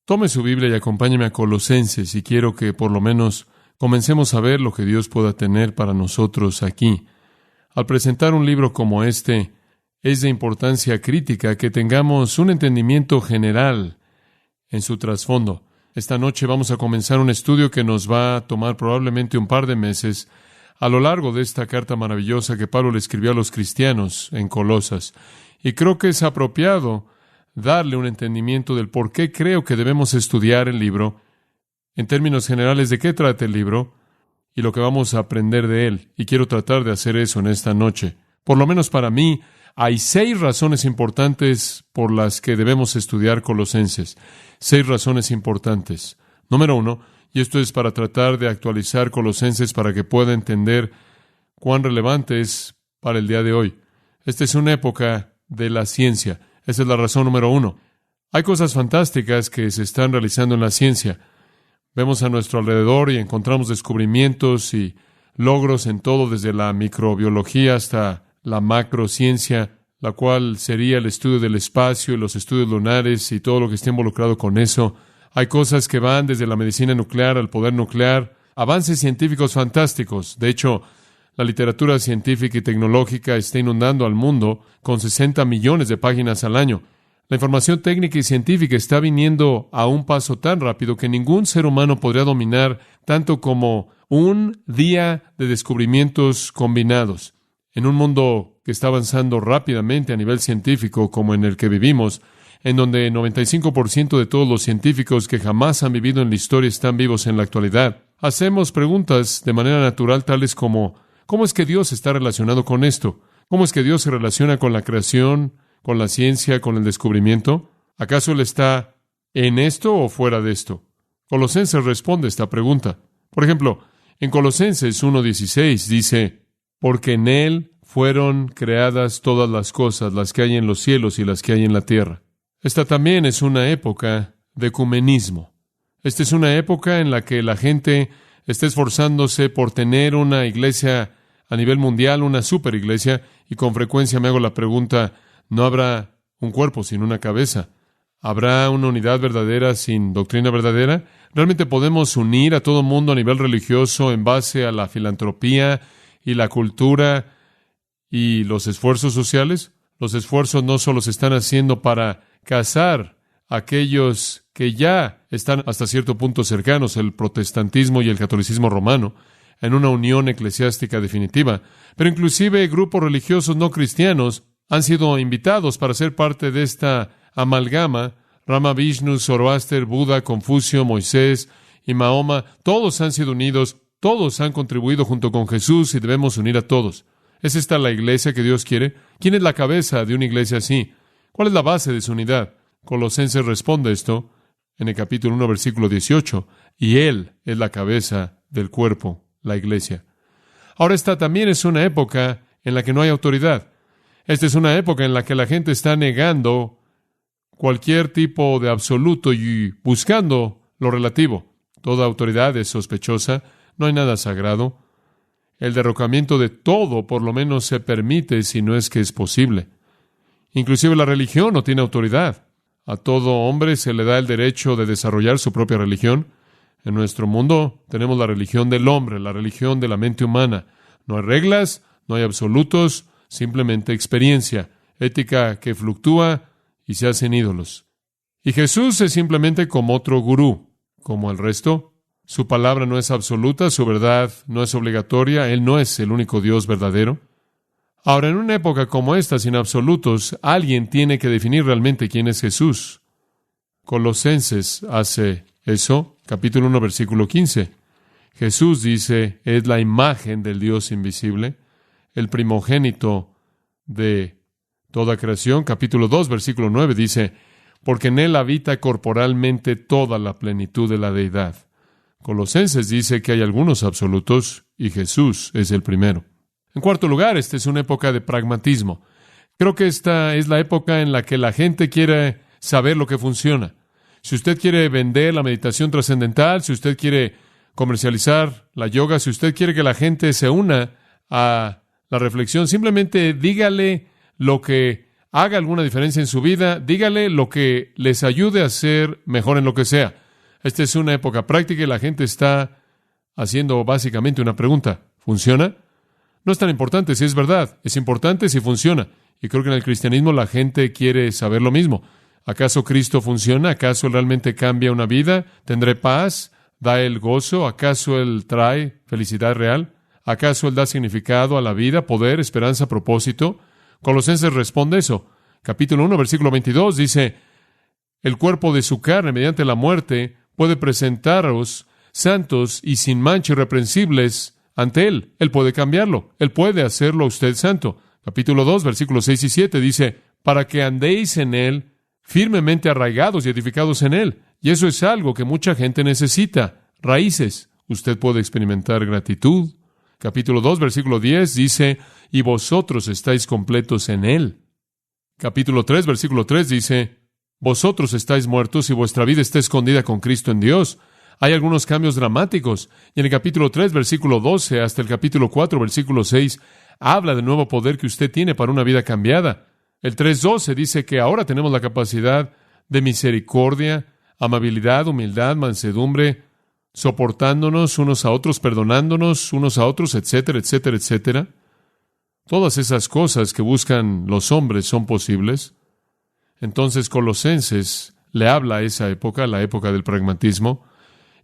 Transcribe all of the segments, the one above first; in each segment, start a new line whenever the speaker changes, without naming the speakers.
Tome su Biblia y acompáñeme a Colosenses, y quiero que por lo menos comencemos a ver lo que Dios pueda tener para nosotros aquí. Al presentar un libro como este, es de importancia crítica que tengamos un entendimiento general en su trasfondo. Esta noche vamos a comenzar un estudio que nos va a tomar probablemente un par de meses a lo largo de esta carta maravillosa que Pablo le escribió a los cristianos en Colosas. Y creo que es apropiado darle un entendimiento del por qué creo que debemos estudiar el libro, en términos generales de qué trata el libro y lo que vamos a aprender de él. Y quiero tratar de hacer eso en esta noche. Por lo menos para mí, hay 6 razones importantes por las que debemos estudiar Colosenses. 6 razones importantes. Número 1, y esto es para tratar de actualizar Colosenses para que pueda entender cuán relevante es para el día de hoy. Esta es una época de la ciencia. Esa es la razón número 1. Hay cosas fantásticas que se están realizando en la ciencia. Vemos a nuestro alrededor y encontramos descubrimientos y logros en todo, desde la microbiología hasta la macrociencia, la cual sería el estudio del espacio y los estudios lunares y todo lo que esté involucrado con eso. Hay cosas que van desde la medicina nuclear al poder nuclear, avances científicos fantásticos. De hecho, la literatura científica y tecnológica está inundando al mundo con 60 millones de páginas al año. La información técnica y científica está viniendo a un paso tan rápido que ningún ser humano podría dominar tanto como un día de descubrimientos combinados. En un mundo que está avanzando rápidamente a nivel científico como en el que vivimos, en donde el 95% de todos los científicos que jamás han vivido en la historia están vivos en la actualidad, hacemos preguntas de manera natural tales como: ¿cómo es que Dios está relacionado con esto? ¿Cómo es que Dios se relaciona con la creación, con la ciencia, con el descubrimiento? ¿Acaso Él está en esto o fuera de esto? Colosenses responde esta pregunta. Por ejemplo, en Colosenses 1:16 dice: porque en Él fueron creadas todas las cosas, las que hay en los cielos y las que hay en la tierra. Esta también es una época de ecumenismo. Esta es una época en la que la gente está esforzándose por tener una iglesia a nivel mundial, una superiglesia, y con frecuencia me hago la pregunta: ¿no habrá un cuerpo sin una cabeza? ¿Habrá una unidad verdadera sin doctrina verdadera? ¿Realmente podemos unir a todo mundo a nivel religioso en base a la filantropía y la cultura y los esfuerzos sociales? Los esfuerzos no solo se están haciendo para casar a aquellos que ya están hasta cierto punto cercanos, el protestantismo y el catolicismo romano, en una unión eclesiástica definitiva, pero inclusive grupos religiosos no cristianos han sido invitados para ser parte de esta amalgama. Rama, Vishnu, Zoroaster, Buda, Confucio, Moisés y Mahoma, todos han sido unidos, todos han contribuido junto con Jesús y debemos unir a todos. ¿Es esta la iglesia que Dios quiere? ¿Quién es la cabeza de una iglesia así? ¿Cuál es la base de su unidad? Colosenses responde esto en el capítulo 1, versículo 18. Y Él es la cabeza del cuerpo, la iglesia. Ahora, esta también es una época en la que no hay autoridad. Esta es una época en la que la gente está negando cualquier tipo de absoluto y buscando lo relativo. Toda autoridad es sospechosa, no hay nada sagrado. El derrocamiento de todo, por lo menos, se permite si no es que es posible. Inclusive la religión no tiene autoridad. A todo hombre se le da el derecho de desarrollar su propia religión. En nuestro mundo tenemos la religión del hombre, la religión de la mente humana. No hay reglas, no hay absolutos, simplemente experiencia, ética que fluctúa y se hacen ídolos. Y Jesús es simplemente como otro gurú, como el resto. Su palabra no es absoluta, su verdad no es obligatoria, Él no es el único Dios verdadero. Ahora, en una época como esta, sin absolutos, alguien tiene que definir realmente quién es Jesús. Colosenses hace eso, capítulo 1, versículo 15. Jesús dice, es la imagen del Dios invisible, el primogénito de toda creación. Capítulo 2, versículo 9 dice, porque en Él habita corporalmente toda la plenitud de la deidad. Colosenses dice que hay algunos absolutos y Jesús es el primero. En cuarto lugar, esta es una época de pragmatismo. Creo que esta es la época en la que la gente quiere saber lo que funciona. Si usted quiere vender la meditación trascendental, si usted quiere comercializar la yoga, si usted quiere que la gente se una a la reflexión, simplemente dígale lo que haga alguna diferencia en su vida, dígale lo que les ayude a ser mejor en lo que sea. Esta es una época práctica y la gente está haciendo básicamente una pregunta. ¿Funciona? No es tan importante si es verdad, es importante si funciona. Y creo que en el cristianismo la gente quiere saber lo mismo. ¿Acaso Cristo funciona? ¿Acaso Él realmente cambia una vida? ¿Tendré paz? ¿Da Él gozo? ¿Acaso Él trae felicidad real? ¿Acaso Él da significado a la vida, poder, esperanza, propósito? Colosenses responde eso. Capítulo 1, versículo 22 dice, el cuerpo de su carne, mediante la muerte, puede presentaros santos y sin mancha irreprensibles ante Él. Él puede cambiarlo. Él puede hacerlo a usted santo. Capítulo 2, versículos 6 y 7 dice, para que andéis en Él, firmemente arraigados y edificados en Él. Y eso es algo que mucha gente necesita. Raíces. Usted puede experimentar gratitud. Capítulo 2, versículo 10 dice, y vosotros estáis completos en Él. Capítulo 3, versículo 3 dice, vosotros estáis muertos y vuestra vida está escondida con Cristo en Dios. Hay algunos cambios dramáticos. Y en el capítulo 3, versículo 12, hasta el capítulo 4, versículo 6, habla del nuevo poder que usted tiene para una vida cambiada. El 3:12 dice que ahora tenemos la capacidad de misericordia, amabilidad, humildad, mansedumbre, soportándonos unos a otros, perdonándonos unos a otros, etcétera, etcétera, etcétera. Todas esas cosas que buscan los hombres son posibles. Entonces Colosenses le habla a esa época, la época del pragmatismo.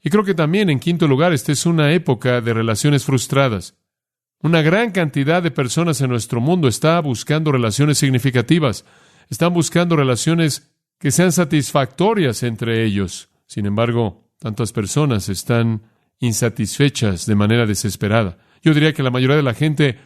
Y creo que también, en quinto lugar, esta es una época de relaciones frustradas. Una gran cantidad de personas en nuestro mundo está buscando relaciones significativas. Están buscando relaciones que sean satisfactorias entre ellos. Sin embargo, tantas personas están insatisfechas de manera desesperada. Yo diría que la mayoría de la gente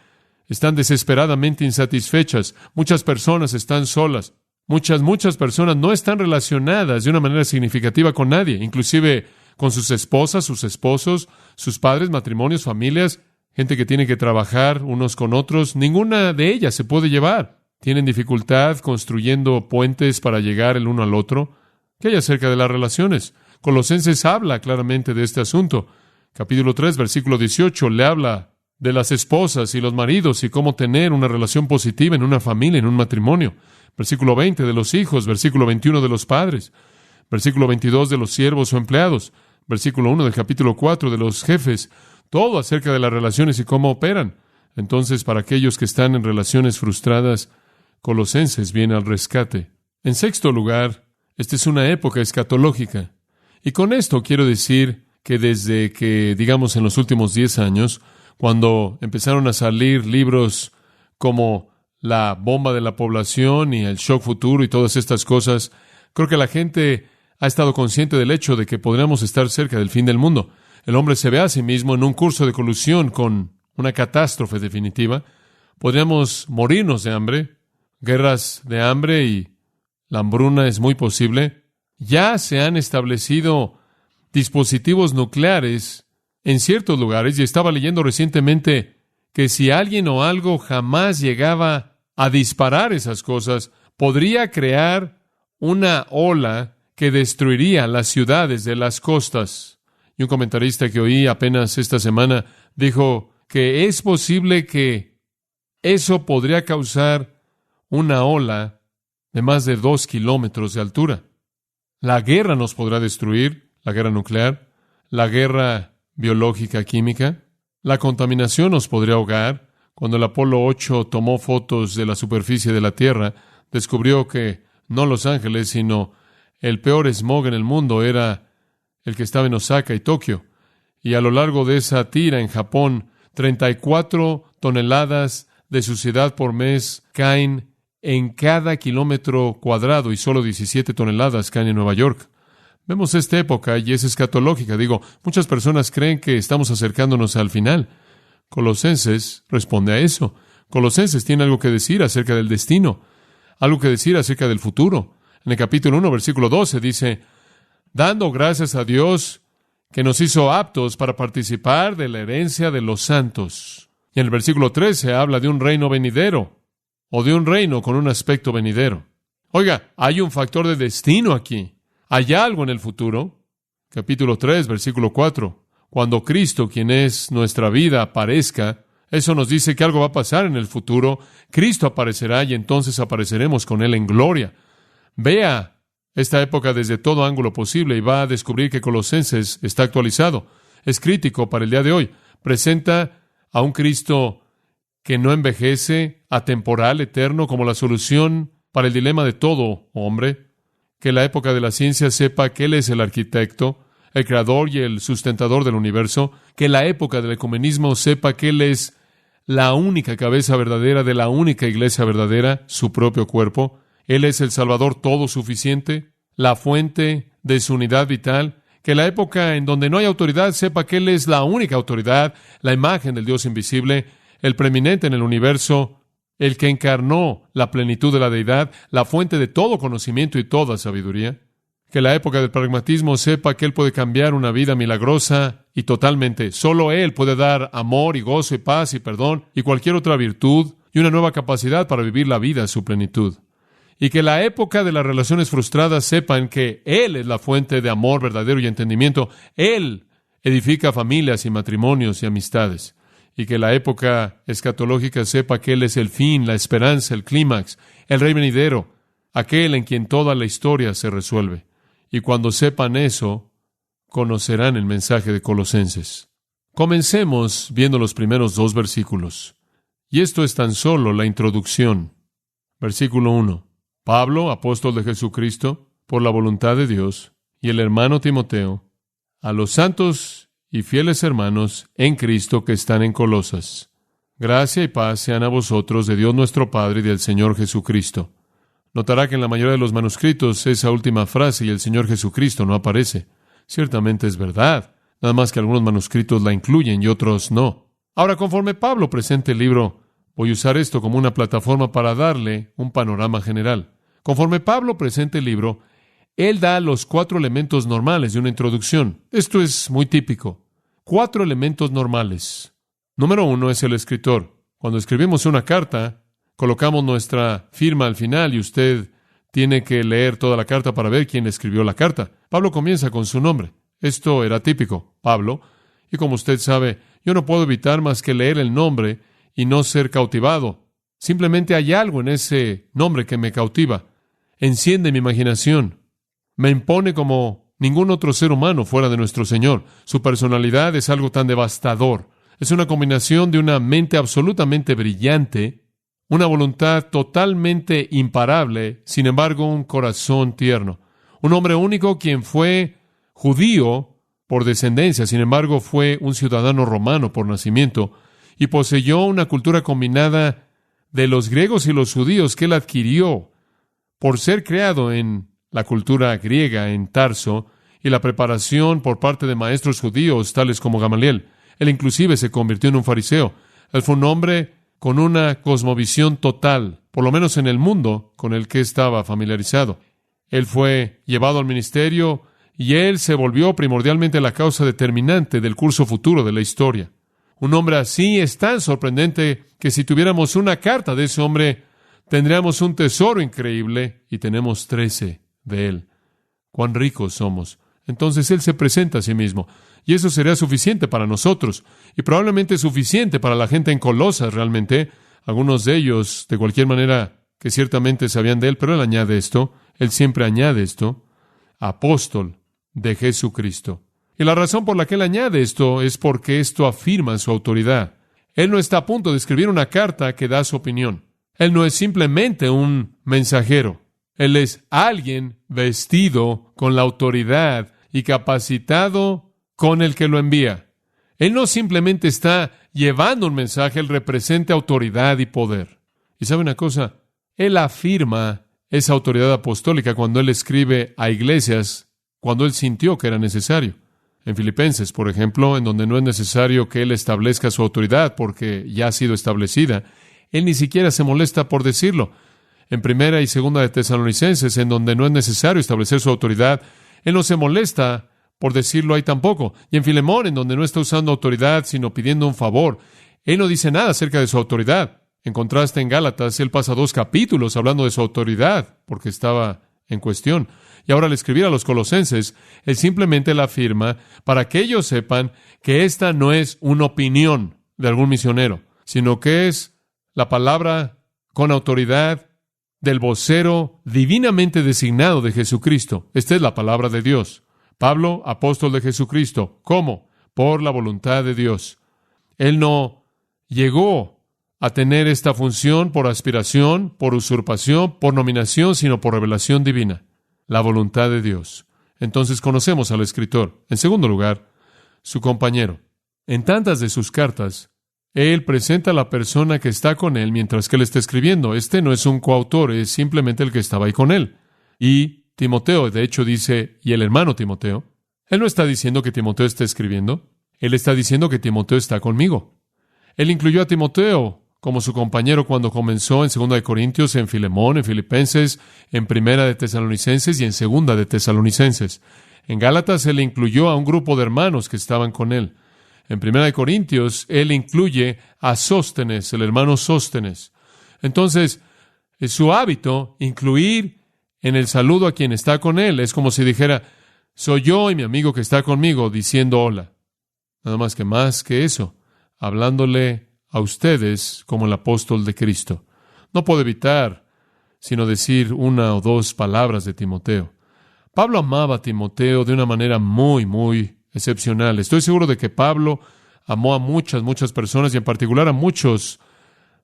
están desesperadamente insatisfechas. Muchas personas están solas. Muchas personas no están relacionadas de una manera significativa con nadie, inclusive con sus esposas, sus esposos, sus padres, matrimonios, familias, gente que tiene que trabajar unos con otros. Ninguna de ellas se puede llevar. Tienen dificultad construyendo puentes para llegar el uno al otro. ¿Qué hay acerca de las relaciones? Colosenses habla claramente de este asunto. Capítulo 3, versículo 18, le habla de las esposas y los maridos y cómo tener una relación positiva en una familia, en un matrimonio. Versículo 20 de los hijos, versículo 21 de los padres, versículo 22 de los siervos o empleados, versículo 1 del capítulo 4 de los jefes. Todo acerca de las relaciones y cómo operan. Entonces, para aquellos que están en relaciones frustradas, Colosenses viene al rescate. En sexto lugar, esta es una época escatológica. Y con esto quiero decir que desde que, digamos, en los últimos 10 años, cuando empezaron a salir libros como La bomba de la población y El shock futuro y todas estas cosas, creo que la gente ha estado consciente del hecho de que podríamos estar cerca del fin del mundo. El hombre se ve a sí mismo en un curso de colusión con una catástrofe definitiva. Podríamos morirnos de hambre, guerras de hambre y la hambruna es muy posible. Ya se han establecido dispositivos nucleares en ciertos lugares y estaba leyendo recientemente que si alguien o algo jamás llegaba a disparar esas cosas, podría crear una ola que destruiría las ciudades de las costas. Y un comentarista que oí apenas esta semana dijo que es posible que eso podría causar una ola de más de 2 kilómetros de altura. La guerra nos podrá destruir, la guerra nuclear, la guerra biológica, química. La contaminación nos podría ahogar. Cuando el Apolo 8 tomó fotos de la superficie de la Tierra, descubrió que no Los Ángeles, sino el peor smog en el mundo era el que estaba en Osaka y Tokio. Y a lo largo de esa tira en Japón, 34 toneladas de suciedad por mes caen en cada kilómetro cuadrado y solo 17 toneladas caen en Nueva York. Vemos esta época y es escatológica. Muchas personas creen que estamos acercándonos al final. Colosenses responde a eso. Colosenses tiene algo que decir acerca del destino, algo que decir acerca del futuro. En el capítulo 1, versículo 12 dice, dando gracias a Dios que nos hizo aptos para participar de la herencia de los santos. Y en el versículo 13 habla de un reino venidero, o de un reino con un aspecto venidero. Oiga, hay un factor de destino aquí. Hay algo en el futuro. Capítulo 3, versículo 4. Cuando Cristo, quien es nuestra vida, aparezca, Eso nos dice que algo va a pasar en el futuro. Cristo aparecerá y entonces apareceremos con Él en gloria. Vea esta época desde todo ángulo posible y va a descubrir que Colosenses está actualizado. Es crítico para el día de hoy. Presenta a un Cristo que no envejece, atemporal, eterno, como la solución para el dilema de todo hombre. Que la época de la ciencia sepa que Él es el arquitecto, el creador y el sustentador del universo. Que la época del ecumenismo sepa que Él es la única cabeza verdadera de la única iglesia verdadera, su propio cuerpo. Él es el Salvador todo suficiente, la fuente de su unidad vital. Que la época en donde no hay autoridad sepa que Él es la única autoridad, la imagen del Dios invisible, el preeminente en el universo, el que encarnó la plenitud de la deidad, la fuente de todo conocimiento y toda sabiduría. Que la época del pragmatismo sepa que Él puede cambiar una vida milagrosa y totalmente. Solo Él puede dar amor y gozo y paz y perdón y cualquier otra virtud y una nueva capacidad para vivir la vida a su plenitud. Y que la época de las relaciones frustradas sepan que Él es la fuente de amor verdadero y entendimiento. Él edifica familias y matrimonios y amistades. Y que la época escatológica sepa que Él es el fin, la esperanza, el clímax, el rey venidero, aquel en quien toda la historia se resuelve. Y cuando sepan eso, conocerán el mensaje de Colosenses. Comencemos viendo los primeros 2 versículos. Y esto es tan solo la introducción. Versículo 1. Pablo, apóstol de Jesucristo, por la voluntad de Dios, y el hermano Timoteo, a los santos y fieles hermanos en Cristo que están en Colosas. Gracia y paz sean a vosotros de Dios nuestro Padre y del Señor Jesucristo. Notará que en la mayoría de los manuscritos esa última frase y el Señor Jesucristo no aparece. Ciertamente es verdad, nada más que algunos manuscritos la incluyen y otros no. Ahora, conforme Pablo presenta el libro, voy a usar esto como una plataforma para darle un panorama general. Conforme Pablo presenta el libro, él da los 4 elementos normales de una introducción. Esto es muy típico. 4 elementos normales. Número 1 es el escritor. Cuando escribimos una carta, colocamos nuestra firma al final y usted tiene que leer toda la carta para ver quién escribió la carta. Pablo comienza con su nombre. Esto era típico, Pablo. Y como usted sabe, yo no puedo evitar más que leer el nombre y no ser cautivado. Simplemente hay algo en ese nombre que me cautiva. Enciende mi imaginación. Me impone como ningún otro ser humano fuera de nuestro Señor. Su personalidad es algo tan devastador. Es una combinación de una mente absolutamente brillante, una voluntad totalmente imparable, sin embargo, un corazón tierno. Un hombre único quien fue judío por descendencia, sin embargo, fue un ciudadano romano por nacimiento y poseyó una cultura combinada de los griegos y los judíos que él adquirió por ser creado en la cultura griega en Tarso y la preparación por parte de maestros judíos tales como Gamaliel. Él inclusive se convirtió en un fariseo. Él fue un hombre con una cosmovisión total, por lo menos en el mundo con el que estaba familiarizado. Él fue llevado al ministerio y él se volvió primordialmente la causa determinante del curso futuro de la historia. Un hombre así es tan sorprendente que si tuviéramos una carta de ese hombre, tendríamos un tesoro increíble y tenemos 13 de él. ¡Cuán ricos somos! Entonces él se presenta a sí mismo. Y eso sería suficiente para nosotros. Y probablemente suficiente para la gente en Colosas realmente. Algunos de ellos, de cualquier manera, que ciertamente sabían de él, pero él añade esto. Él siempre añade esto. Apóstol de Jesucristo. Y la razón por la que él añade esto es porque esto afirma su autoridad. Él no está a punto de escribir una carta que da su opinión. Él no es simplemente un mensajero. Él es alguien vestido con la autoridad y capacitado con el que lo envía. Él no simplemente está llevando un mensaje, él representa autoridad y poder. Y sabe una cosa, él afirma esa autoridad apostólica cuando él escribe a iglesias, cuando él sintió que era necesario. En Filipenses, por ejemplo, en donde no es necesario que él establezca su autoridad porque ya ha sido establecida, él ni siquiera se molesta por decirlo. En Primera y Segunda de Tesalonicenses, en donde no es necesario establecer su autoridad, él no se molesta por decirlo ahí tampoco. Y en Filemón, en donde no está usando autoridad, sino pidiendo un favor, él no dice nada acerca de su autoridad. En contraste, en Gálatas, él pasa 2 capítulos hablando de su autoridad, porque estaba en cuestión. Y ahora al escribir a los colosenses, él simplemente la afirma para que ellos sepan que esta no es una opinión de algún misionero, sino que es la palabra con autoridad del vocero divinamente designado de Jesucristo. Esta es la palabra de Dios. Pablo, apóstol de Jesucristo. ¿Cómo? Por la voluntad de Dios. Él no llegó a tener esta función por aspiración, por usurpación, por nominación, sino por revelación divina. La voluntad de Dios. Entonces conocemos al escritor. En segundo lugar, su compañero. En tantas de sus cartas, él presenta a la persona que está con él mientras que él está escribiendo. Este no es un coautor, es simplemente el que estaba ahí con él. Y Timoteo, de hecho, dice, y el hermano Timoteo. Él no está diciendo que Timoteo está escribiendo. Él está diciendo que Timoteo está conmigo. Él incluyó a Timoteo como su compañero cuando comenzó en 2 de Corintios, en Filemón, en Filipenses, en 1 de Tesalonicenses y en 2 de Tesalonicenses. En Gálatas, él incluyó a un grupo de hermanos que estaban con él. En 1 de Corintios, él incluye a Sóstenes, el hermano Sóstenes. Entonces, es su hábito incluir en el saludo a quien está con él. Es como si dijera, soy yo y mi amigo que está conmigo, diciendo hola. Nada más que eso, hablándole a ustedes como el apóstol de Cristo. No puedo evitar sino decir una o dos palabras de Timoteo. Pablo amaba a Timoteo de una manera muy excepcional. Estoy seguro de que Pablo amó a muchas personas y en particular a muchos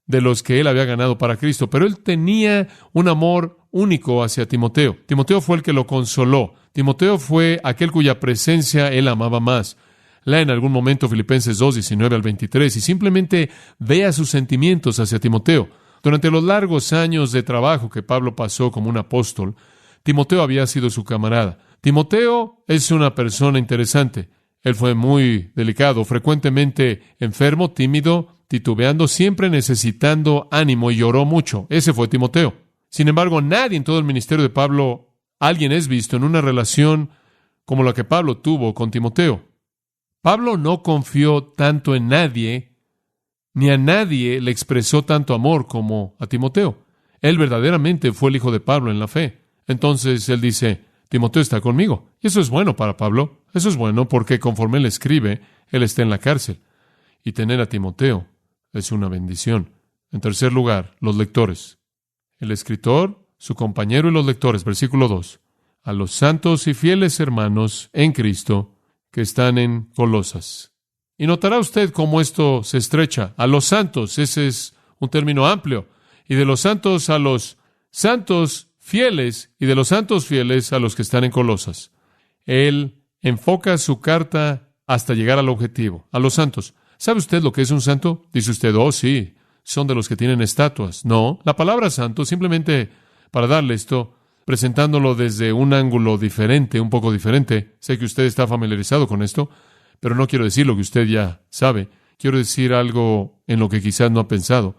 de los que él había ganado para Cristo, pero él tenía un amor único hacia Timoteo. Timoteo fue el que lo consoló. Timoteo fue aquel cuya presencia él amaba más. Lea en algún momento Filipenses 2, 19 al 23 y simplemente vea sus sentimientos hacia Timoteo. Durante los largos años de trabajo que Pablo pasó como un apóstol, Timoteo había sido su camarada. Timoteo es una persona interesante. Él fue muy delicado, frecuentemente enfermo, tímido, titubeando, siempre necesitando ánimo y lloró mucho. Ese fue Timoteo. Sin embargo, nadie en todo el ministerio de Pablo, alguien es visto en una relación como la que Pablo tuvo con Timoteo. Pablo no confió tanto en nadie, ni a nadie le expresó tanto amor como a Timoteo. Él verdaderamente fue el hijo de Pablo en la fe. Entonces él dice, Timoteo está conmigo. Y eso es bueno para Pablo. Eso es bueno porque conforme él escribe, él está en la cárcel. Y tener a Timoteo es una bendición. En tercer lugar, los lectores. El escritor, su compañero y los lectores. Versículo 2. A los santos y fieles hermanos en Cristo que están en Colosas. Y notará usted cómo esto se estrecha. A los santos, ese es un término amplio. Y de los santos a los santos fieles, y de los santos fieles a los que están en Colosas. Él enfoca su carta hasta llegar al objetivo, a los santos. ¿Sabe usted lo que es un santo? Dice usted, oh sí, son de los que tienen estatuas. No, la palabra santo, simplemente para darle esto, presentándolo desde un ángulo diferente, un poco diferente. Sé que usted está familiarizado con esto, pero no quiero decir lo que usted ya sabe. Quiero decir algo en lo que quizás no ha pensado.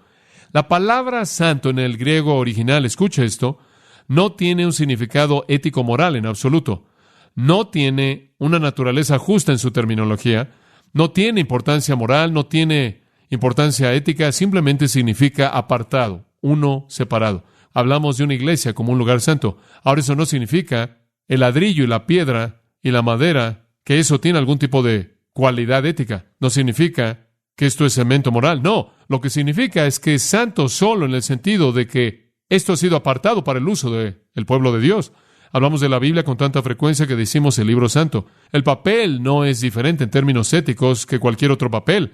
La palabra santo en el griego original, escucha esto, no tiene un significado ético-moral en absoluto. No tiene una naturaleza justa en su terminología. No tiene importancia moral, no tiene importancia ética. Simplemente significa apartado, uno separado. Hablamos de una iglesia como un lugar santo. Ahora eso no significa el ladrillo y la piedra y la madera, que eso tiene algún tipo de cualidad ética. No significa que esto es cemento moral. No, lo que significa es que es santo solo en el sentido de que esto ha sido apartado para el uso del pueblo de Dios. Hablamos de la Biblia con tanta frecuencia que decimos el libro santo. El papel no es diferente en términos éticos que cualquier otro papel.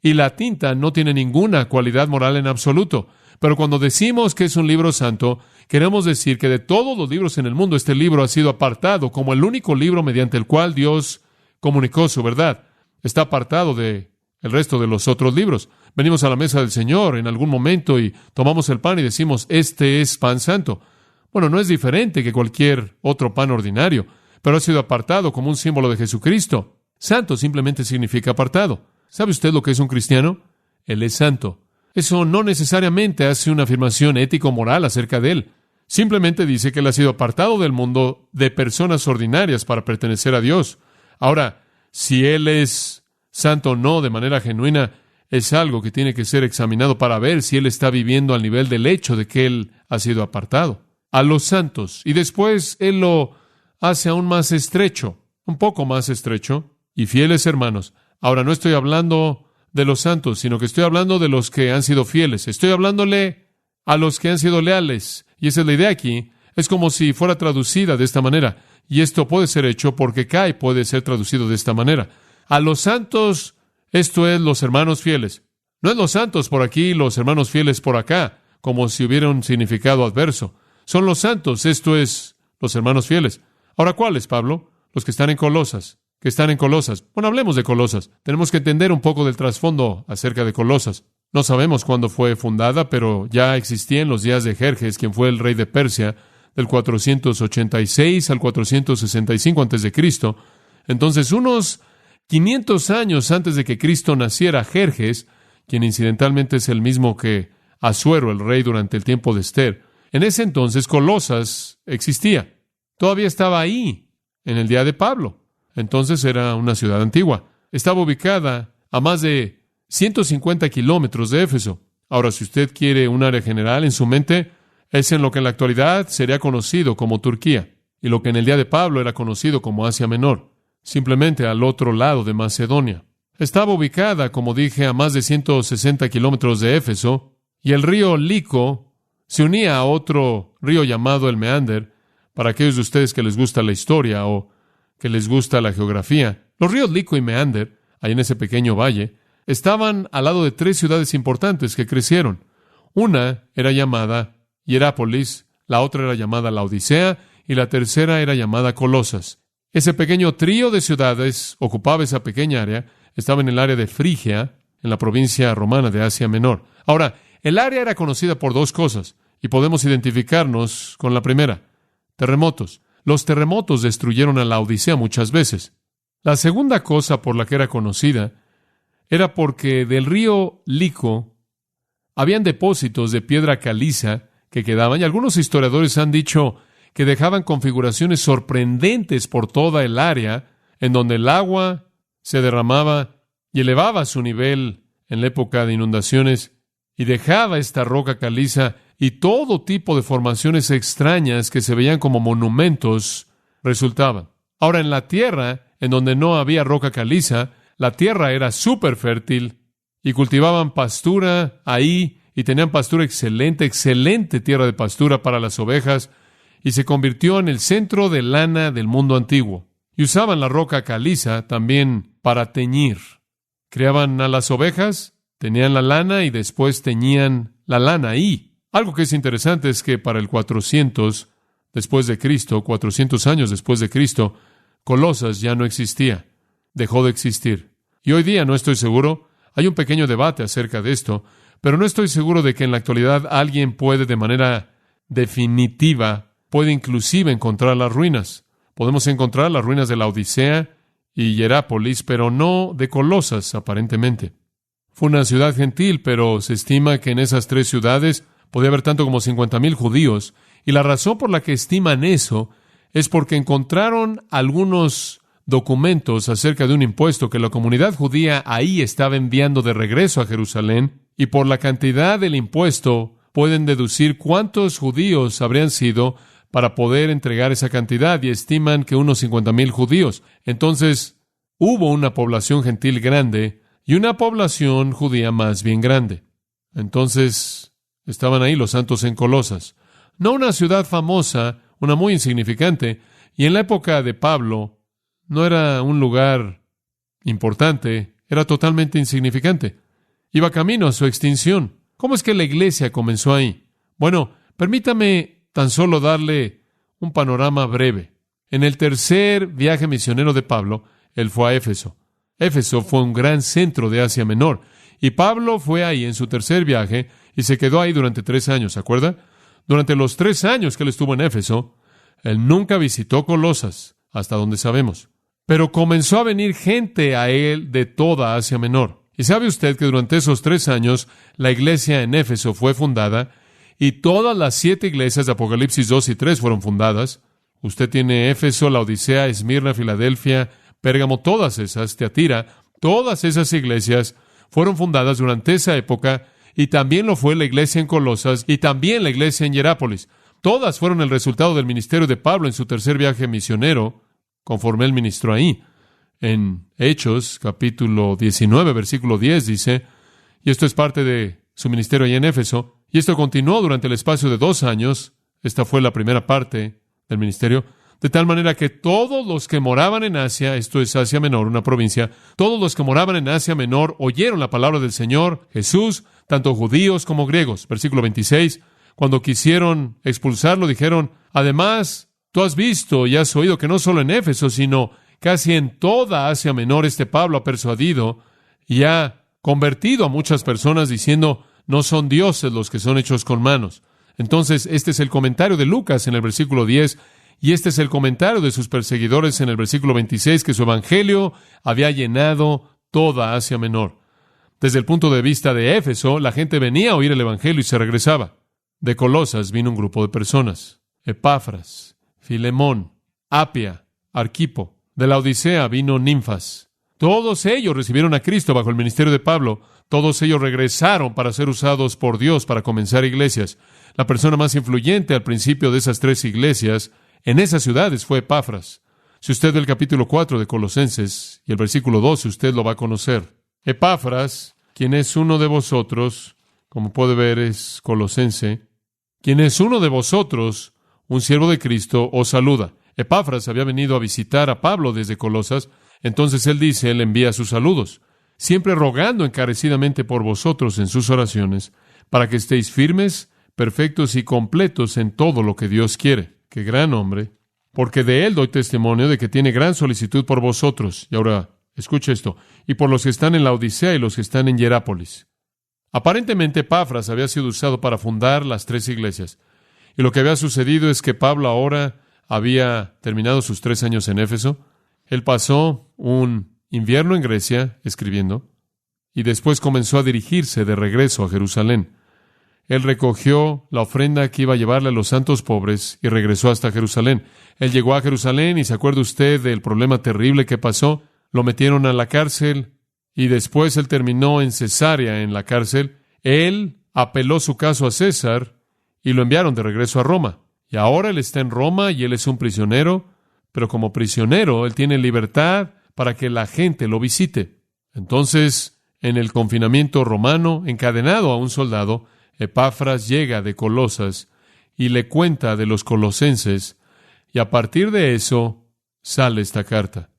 Y la tinta no tiene ninguna cualidad moral en absoluto. Pero cuando decimos que es un libro santo, queremos decir que de todos los libros en el mundo, este libro ha sido apartado como el único libro mediante el cual Dios comunicó su verdad. Está apartado de el resto de los otros libros. Venimos a la mesa del Señor en algún momento y tomamos el pan y decimos, este es pan santo. Bueno, no es diferente que cualquier otro pan ordinario, pero ha sido apartado como un símbolo de Jesucristo. Santo simplemente significa apartado. ¿Sabe usted lo que es un cristiano? Él es santo. Eso no necesariamente hace una afirmación ético-moral acerca de él. Simplemente dice que él ha sido apartado del mundo de personas ordinarias para pertenecer a Dios. Ahora, si él es santo o no de manera genuina, es algo que tiene que ser examinado para ver si él está viviendo al nivel del hecho de que él ha sido apartado. A los santos. Y después él lo hace aún más estrecho, un poco más estrecho. Y fieles hermanos. Ahora, no estoy hablando de los santos, sino que estoy hablando de los que han sido fieles. Estoy hablándole a los que han sido leales. Y esa es la idea aquí. Es como si fuera traducida de esta manera. Y esto puede ser hecho porque Kai puede ser traducido de esta manera. A los santos, esto es los hermanos fieles. No es los santos por aquí, los hermanos fieles por acá, como si hubiera un significado adverso. Son los santos, esto es los hermanos fieles. Ahora, ¿cuáles, Pablo? Los que están en Colosas. Que están en Colosas. Bueno, hablemos de Colosas. Tenemos que entender un poco del trasfondo acerca de Colosas. No sabemos cuándo fue fundada, pero ya existía en los días de Jerjes, quien fue el rey de Persia, del 486 al 465 a.C. Entonces, unos 500 años antes de que Cristo naciera, Jerjes, quien incidentalmente es el mismo que Asuero, el rey durante el tiempo de Esther, en ese entonces Colosas existía. Todavía estaba ahí en el día de Pablo. Entonces era una ciudad antigua. Estaba ubicada a más de 150 kilómetros de Éfeso. Ahora, si usted quiere un área general en su mente, es en lo que en la actualidad sería conocido como Turquía, y lo que en el día de Pablo era conocido como Asia Menor, simplemente al otro lado de Macedonia. Estaba ubicada, como dije, a más de 160 kilómetros de Éfeso, y el río Lico se unía a otro río llamado el Meander. Para aquellos de ustedes que les gusta la historia o que les gusta la geografía, los ríos Lico y Meander, ahí en ese pequeño valle, estaban al lado de tres ciudades importantes que crecieron. Una era llamada Hierápolis, la otra era llamada Laodicea y la tercera era llamada Colosas. Ese pequeño trío de ciudades ocupaba esa pequeña área, estaba en el área de Frigia, en la provincia romana de Asia Menor. Ahora, el área era conocida por dos cosas, y podemos identificarnos con la primera: terremotos. Los terremotos destruyeron a Laodicea muchas veces. La segunda cosa por la que era conocida era porque del río Lico habían depósitos de piedra caliza que quedaban, y algunos historiadores han dicho que dejaban configuraciones sorprendentes por toda el área, en donde el agua se derramaba y elevaba su nivel en la época de inundaciones, y dejaba esta roca caliza y todo tipo de formaciones extrañas que se veían como monumentos resultaban. Ahora, en la tierra, en donde no había roca caliza, la tierra era súper fértil y cultivaban pastura ahí y tenían pastura excelente tierra de pastura para las ovejas, y se convirtió en el centro de lana del mundo antiguo. Y usaban la roca caliza también para teñir. Criaban a las ovejas, tenían la lana y después teñían la lana ahí. Algo que es interesante es que para el 400 después de Cristo, 400 años después de Cristo, Colosas ya no existía. Dejó de existir. Y hoy día no estoy seguro, hay un pequeño debate acerca de esto, pero no estoy seguro de que en la actualidad alguien puede de manera definitiva, puede inclusive encontrar las ruinas. Podemos encontrar las ruinas de Laodicea y Hierápolis, pero no de Colosas, aparentemente. Fue una ciudad gentil, pero se estima que en esas tres ciudades podía haber tanto como 50,000 judíos, y la razón por la que estiman eso es porque encontraron algunos documentos acerca de un impuesto que la comunidad judía ahí estaba enviando de regreso a Jerusalén, y por la cantidad del impuesto pueden deducir cuántos judíos habrían sido para poder entregar esa cantidad, y estiman que unos 50,000 judíos. Entonces, hubo una población gentil grande y una población judía más bien grande. Entonces, estaban ahí los santos en Colosas. No una ciudad famosa, una muy insignificante, y en la época de Pablo no era un lugar importante, era totalmente insignificante. Iba camino a su extinción. ¿Cómo es que la iglesia comenzó ahí? Bueno, permítame tan solo darle un panorama breve. En el tercer viaje misionero de Pablo, él fue a Éfeso. Éfeso fue un gran centro de Asia Menor, y Pablo fue ahí en su tercer viaje y se quedó ahí durante 3 años, ¿se acuerda? Durante los 3 años que él estuvo en Éfeso, él nunca visitó Colosas, hasta donde sabemos. Pero comenzó a venir gente a él de toda Asia Menor. Y sabe usted que durante esos 3 años, la iglesia en Éfeso fue fundada, y todas las 7 iglesias de Apocalipsis 2 y 3 fueron fundadas. Usted tiene Éfeso, Laodicea, Esmirna, Filadelfia, Pérgamo, todas esas, Teatira, todas esas iglesias fueron fundadas durante esa época, y también lo fue la iglesia en Colosas, y también la iglesia en Hierápolis. Todas fueron el resultado del ministerio de Pablo en su tercer viaje misionero, conforme él ministró ahí. En Hechos, capítulo 19, versículo 10, dice, y esto es parte de su ministerio allá en Éfeso, y esto continuó durante el espacio de 2 años. Esta fue la primera parte del ministerio, de tal manera que todos los que moraban en Asia, esto es Asia Menor, una provincia, todos los que moraban en Asia Menor oyeron la palabra del Señor Jesús, tanto judíos como griegos. Versículo 26, cuando quisieron expulsarlo, dijeron, además, tú has visto y has oído que no solo en Éfeso, sino casi en toda Asia Menor este Pablo ha persuadido y ha convertido a muchas personas diciendo, no son dioses los que son hechos con manos. Entonces, este es el comentario de Lucas en el versículo 10, y este es el comentario de sus perseguidores en el versículo 26, que su evangelio había llenado toda Asia Menor. Desde el punto de vista de Éfeso, la gente venía a oír el evangelio y se regresaba. De Colosas vino un grupo de personas: Epafras, Filemón, Apia, Arquipo. De la Odisea vino Ninfas. Todos ellos recibieron a Cristo bajo el ministerio de Pablo. Todos ellos regresaron para ser usados por Dios para comenzar iglesias. La persona más influyente al principio de esas 3 iglesias en esas ciudades fue Epafras. Si usted ve el capítulo 4 de Colosenses y el versículo 12, usted lo va a conocer. Epafras, quien es uno de vosotros, como puede ver es colosense, quien es uno de vosotros, un siervo de Cristo, os saluda. Epafras había venido a visitar a Pablo desde Colosas, entonces él envía sus saludos, siempre rogando encarecidamente por vosotros en sus oraciones, para que estéis firmes, perfectos y completos en todo lo que Dios quiere. ¡Qué gran hombre! Porque de él doy testimonio de que tiene gran solicitud por vosotros. Y ahora, escuche esto, y por los que están en la Odisea y los que están en Hierápolis. Aparentemente, Epafras había sido usado para fundar las 3 iglesias. Y lo que había sucedido es que Pablo ahora había terminado sus 3 años en Éfeso. Él pasó un invierno en Grecia escribiendo y después comenzó a dirigirse de regreso a Jerusalén. Él recogió la ofrenda que iba a llevarle a los santos pobres y regresó hasta Jerusalén. Él llegó a Jerusalén y ¿se acuerda usted del problema terrible que pasó? Lo metieron a la cárcel y después él terminó en Cesarea en la cárcel. Él apeló su caso a César y lo enviaron de regreso a Roma. Y ahora él está en Roma y él es un prisionero, pero como prisionero él tiene libertad para que la gente lo visite. Entonces, en el confinamiento romano, encadenado a un soldado, Epafras llega de Colosas y le cuenta de los colosenses, y a partir de eso sale esta carta.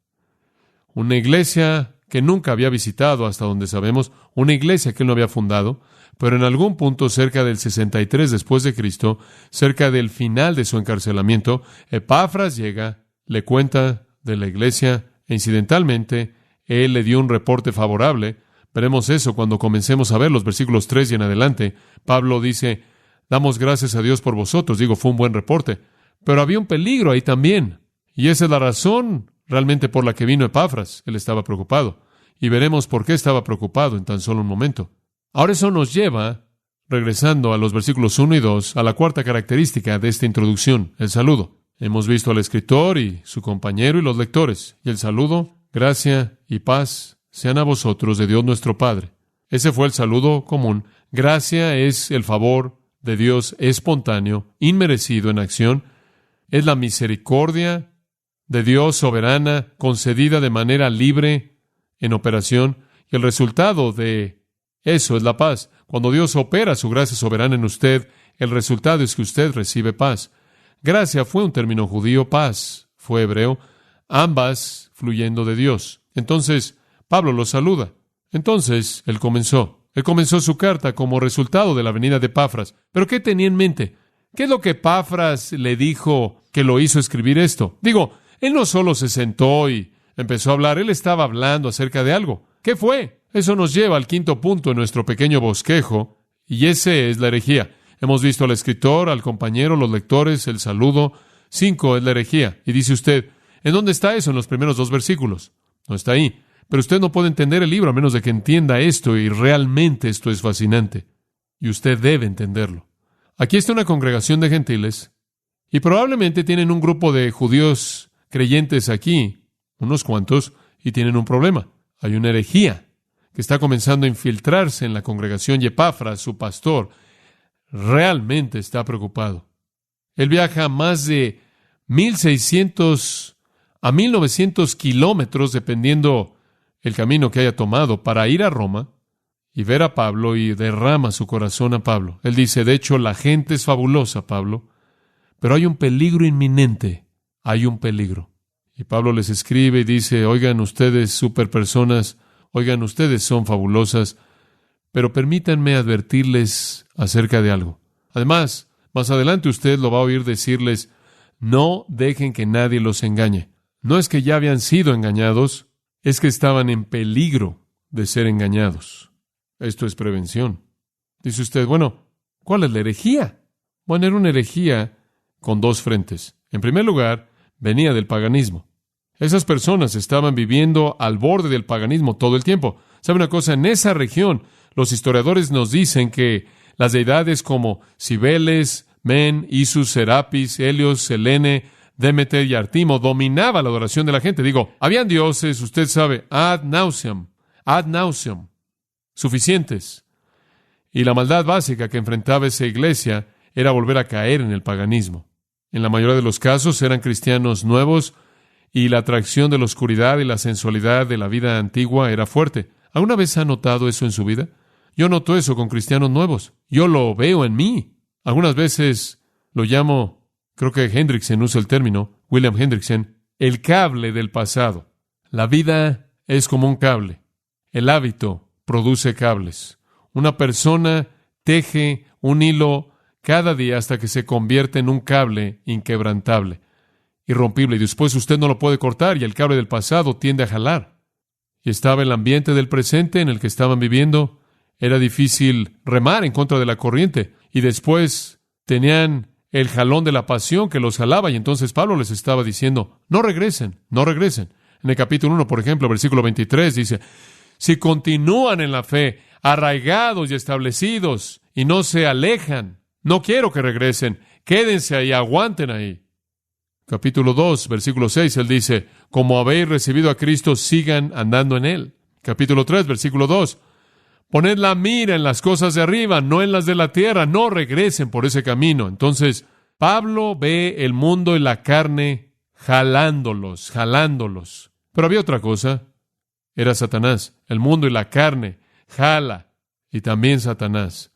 Una iglesia que nunca había visitado hasta donde sabemos, una iglesia que él no había fundado, pero en algún punto cerca del 63 después de Cristo, cerca del final de su encarcelamiento, Epafras llega, le cuenta de la iglesia e incidentalmente él le dio un reporte favorable. Veremos eso cuando comencemos a ver los versículos 3 y en adelante. Pablo dice, damos gracias a Dios por vosotros. Fue un buen reporte. Pero había un peligro ahí también. Y esa es la razón realmente por la que vino Epafras. Él estaba preocupado. Y veremos por qué estaba preocupado en tan solo un momento. Ahora eso nos lleva, regresando a los versículos 1 y 2, a la cuarta característica de esta introducción, el saludo. Hemos visto al escritor y su compañero y los lectores. Y el saludo, gracia y paz sean a vosotros de Dios nuestro Padre. Ese fue el saludo común. Gracia es el favor de Dios espontáneo, inmerecido en acción. Es la misericordia de Dios soberana, concedida de manera libre en operación. Y el resultado de eso es la paz. Cuando Dios opera su gracia soberana en usted, el resultado es que usted recibe paz. Gracia fue un término judío, paz fue hebreo, ambas fluyendo de Dios. Entonces, Pablo los saluda. Entonces, él comenzó su carta como resultado de la venida de Epafras. ¿Pero qué tenía en mente? ¿Qué es lo que Epafras le dijo que lo hizo escribir esto? Él no solo se sentó y empezó a hablar, él estaba hablando acerca de algo. ¿Qué fue? Eso nos lleva al 5º punto en nuestro pequeño bosquejo, y ese es la herejía. Hemos visto al escritor, al compañero, los lectores, el saludo. 5 es la herejía. Y dice usted, ¿en dónde está eso en los primeros 2 versículos? No está ahí. Pero usted no puede entender el libro a menos de que entienda esto, y realmente esto es fascinante. Y usted debe entenderlo. Aquí está una congregación de gentiles, y probablemente tienen un grupo de judíos creyentes aquí, unos cuantos, y tienen un problema. Hay una herejía que está comenzando a infiltrarse en la congregación, y Epafras, su pastor, realmente está preocupado. Él viaja más de 1,600 a 1900 kilómetros, dependiendo el camino que haya tomado, para ir a Roma y ver a Pablo, y derrama su corazón a Pablo. Él dice, de hecho, la gente es fabulosa, Pablo, pero hay un peligro inminente. Hay un peligro. Y Pablo les escribe y dice, oigan ustedes, superpersonas, oigan ustedes, son fabulosas, pero permítanme advertirles acerca de algo. Además, más adelante usted lo va a oír decirles, no dejen que nadie los engañe. No es que ya habían sido engañados, es que estaban en peligro de ser engañados. Esto es prevención. Dice usted, bueno, ¿cuál es la herejía? Bueno, era una herejía con dos frentes. En primer lugar, venía del paganismo. Esas personas estaban viviendo al borde del paganismo todo el tiempo. ¿Sabe una cosa? En esa región, los historiadores nos dicen que las deidades como Cibeles, Men, Isis, Serapis, Helios, Selene, Demeter y Artimo dominaba la adoración de la gente. Digo, habían dioses, usted sabe, ad nauseam, suficientes. Y la maldad básica que enfrentaba esa iglesia era volver a caer en el paganismo. En la mayoría de los casos eran cristianos nuevos y la atracción de la oscuridad y la sensualidad de la vida antigua era fuerte. ¿Alguna vez ha notado eso en su vida? Yo noto eso con cristianos nuevos. Yo lo veo en mí. Algunas veces lo llamo, creo que Hendrickson usa el término, William Hendrickson, el cable del pasado. La vida es como un cable. El hábito produce cables. Una persona teje un hilo cada día hasta que se convierte en un cable inquebrantable, irrompible, y después usted no lo puede cortar y el cable del pasado tiende a jalar. Y estaba el ambiente del presente en el que estaban viviendo. Era difícil remar en contra de la corriente. Y después tenían el jalón de la pasión que los jalaba. Y entonces Pablo les estaba diciendo, no regresen, no regresen. En el capítulo 1, por ejemplo, versículo 23, dice, si continúan en la fe, arraigados y establecidos, y no se alejan, no quiero que regresen, quédense ahí, aguanten ahí. Capítulo 2, versículo 6, él dice, como habéis recibido a Cristo, sigan andando en Él. Capítulo 3, versículo 2, poned la mira en las cosas de arriba, no en las de la tierra, no regresen por ese camino. Entonces, Pablo ve el mundo y la carne jalándolos. Pero había otra cosa, era Satanás. El mundo y la carne jala, y también Satanás.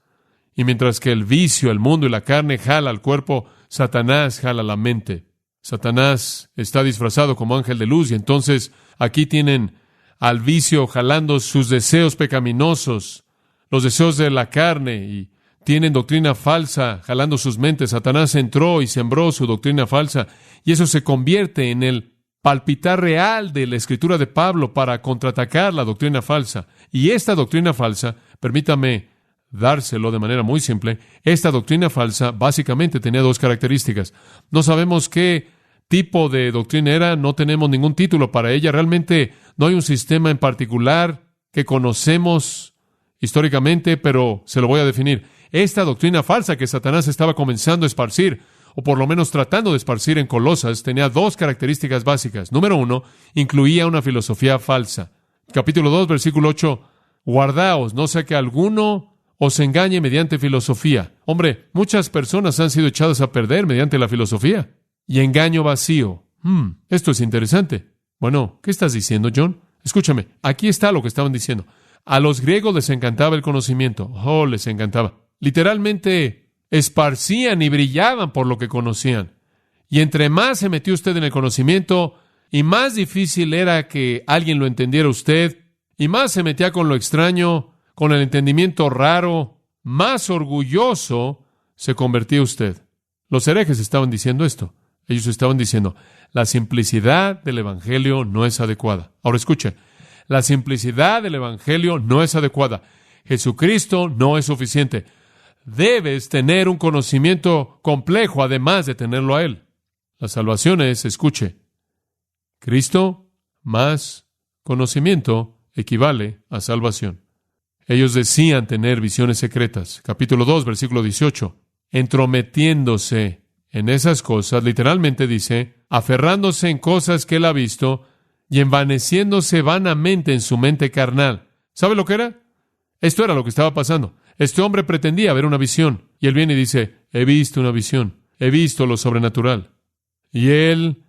Y mientras que el vicio, el mundo y la carne jala al cuerpo, Satanás jala la mente. Satanás está disfrazado como ángel de luz, y entonces aquí tienen al vicio jalando sus deseos pecaminosos, los deseos de la carne, y tienen doctrina falsa jalando sus mentes. Satanás entró y sembró su doctrina falsa, y eso se convierte en el palpitar real de la escritura de Pablo para contraatacar la doctrina falsa. Y esta doctrina falsa, permítame dárselo de manera muy simple, esta doctrina falsa básicamente tenía dos características. No sabemos qué tipo de doctrina era, no tenemos ningún título para ella, realmente no hay un sistema en particular que conocemos históricamente, pero se lo voy a definir. Esta doctrina falsa que Satanás estaba comenzando a esparcir, o por lo menos tratando de esparcir en Colosas, tenía dos características básicas. Número 1, incluía una filosofía falsa. Capítulo 2, versículo 8, guardaos, no sea que alguno os engañe mediante filosofía. Hombre, muchas personas han sido echadas a perder mediante la filosofía. Y engaño vacío. Esto es interesante. Bueno, ¿qué estás diciendo, John? Escúchame, aquí está lo que estaban diciendo. A los griegos les encantaba el conocimiento. Oh, les encantaba. Literalmente esparcían y brillaban por lo que conocían. Y entre más se metió usted en el conocimiento, y más difícil era que alguien lo entendiera usted, y más se metía con lo extraño, con el entendimiento raro, más orgulloso se convertía usted. Los herejes estaban diciendo esto. Ellos estaban diciendo, la simplicidad del Evangelio no es adecuada. Ahora escuche, la simplicidad del Evangelio no es adecuada. Jesucristo no es suficiente. Debes tener un conocimiento complejo además de tenerlo a Él. La salvación es, escuche, Cristo más conocimiento equivale a salvación. Ellos decían tener visiones secretas. Capítulo 2, versículo 18. Entrometiéndose en esas cosas, literalmente dice, aferrándose en cosas que él ha visto y envaneciéndose vanamente en su mente carnal. ¿Sabe lo que era? Esto era lo que estaba pasando. Este hombre pretendía ver una visión. Y él viene y dice, he visto una visión. He visto lo sobrenatural. Y él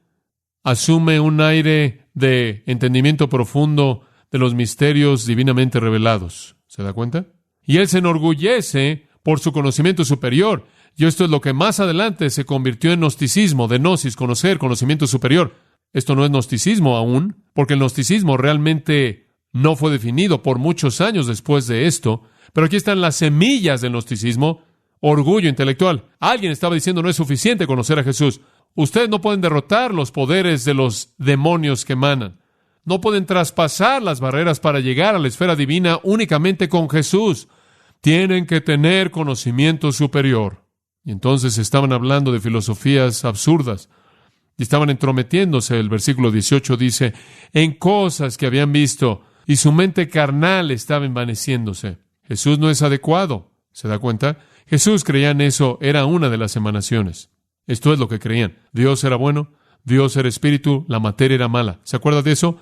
asume un aire de entendimiento profundo de los misterios divinamente revelados. ¿Se da cuenta? Y él se enorgullece por su conocimiento superior. Y esto es lo que más adelante se convirtió en gnosticismo, de gnosis, conocer, conocimiento superior. Esto no es gnosticismo aún, porque el gnosticismo realmente no fue definido por muchos años después de esto. Pero aquí están las semillas del gnosticismo. Orgullo intelectual. Alguien estaba diciendo: no es suficiente conocer a Jesús. Ustedes no pueden derrotar los poderes de los demonios que emanan. No pueden traspasar las barreras para llegar a la esfera divina únicamente con Jesús. Tienen que tener conocimiento superior. Y entonces estaban hablando de filosofías absurdas. Y estaban entrometiéndose. El versículo 18 dice: en cosas que habían visto, y su mente carnal estaba envaneciéndose. Jesús no es adecuado. ¿Se da cuenta? Jesús creía en eso, era una de las emanaciones. Esto es lo que creían. Dios era bueno, Dios era espíritu, la materia era mala. ¿Se acuerda de eso?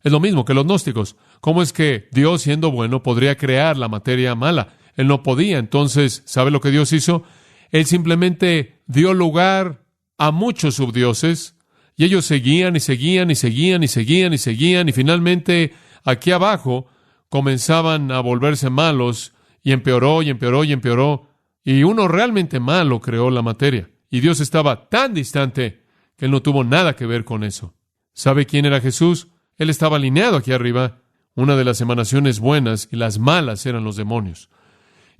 Es lo mismo que los gnósticos. ¿Cómo es que Dios, siendo bueno, podría crear la materia mala? Él no podía. Entonces, ¿sabe lo que Dios hizo? Él simplemente dio lugar a muchos subdioses, y ellos seguían y seguían y seguían y seguían y seguían, y finalmente, aquí abajo, comenzaban a volverse malos, y empeoró y empeoró y empeoró. Y uno realmente malo creó la materia. Y Dios estaba tan distante que Él no tuvo nada que ver con eso. ¿Sabe quién era Jesús? Él estaba alineado aquí arriba. Una de las emanaciones buenas y las malas eran los demonios.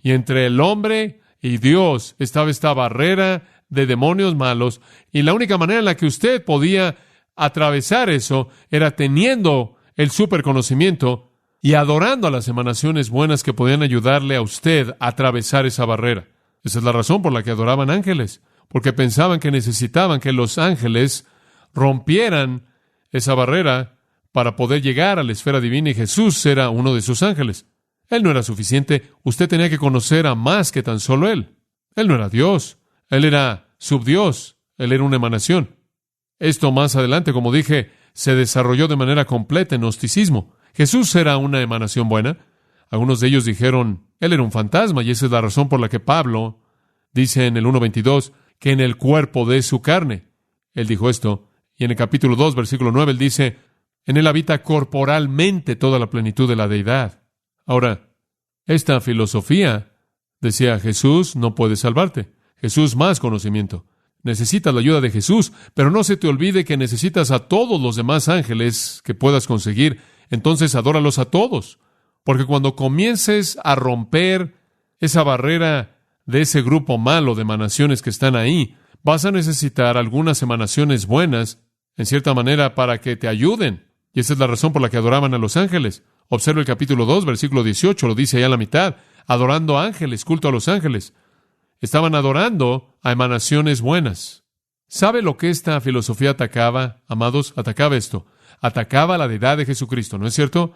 Y entre el hombre y Dios estaba esta barrera de demonios malos. Y la única manera en la que usted podía atravesar eso era teniendo el superconocimiento y adorando a las emanaciones buenas que podían ayudarle a usted a atravesar esa barrera. Esa es la razón por la que adoraban ángeles, porque pensaban que necesitaban que los ángeles rompieran esa barrera para poder llegar a la esfera divina, y Jesús era uno de sus ángeles. Él no era suficiente. Usted tenía que conocer a más que tan solo Él. Él no era Dios. Él era subdios. Él era una emanación. Esto más adelante, como dije, se desarrolló de manera completa en gnosticismo. Jesús era una emanación buena. Algunos de ellos dijeron: Él era un fantasma, y esa es la razón por la que Pablo dice en el 1:22 que en el cuerpo de su carne. Él dijo esto. Y en el capítulo 2, versículo 9, él dice: en él habita corporalmente toda la plenitud de la deidad. Ahora, esta filosofía decía: Jesús no puede salvarte. Jesús más conocimiento. Necesitas la ayuda de Jesús, pero no se te olvide que necesitas a todos los demás ángeles que puedas conseguir. Entonces adóralos a todos. Porque cuando comiences a romper esa barrera de ese grupo malo de emanaciones que están ahí, vas a necesitar algunas emanaciones buenas, en cierta manera, para que te ayuden. Y esa es la razón por la que adoraban a los ángeles. Observa el capítulo 2, versículo 18, lo dice allá a la mitad. Adorando a ángeles, culto a los ángeles. Estaban adorando a emanaciones buenas. ¿Sabe lo que esta filosofía atacaba, amados? Atacaba esto. Atacaba la deidad de Jesucristo, ¿no es cierto?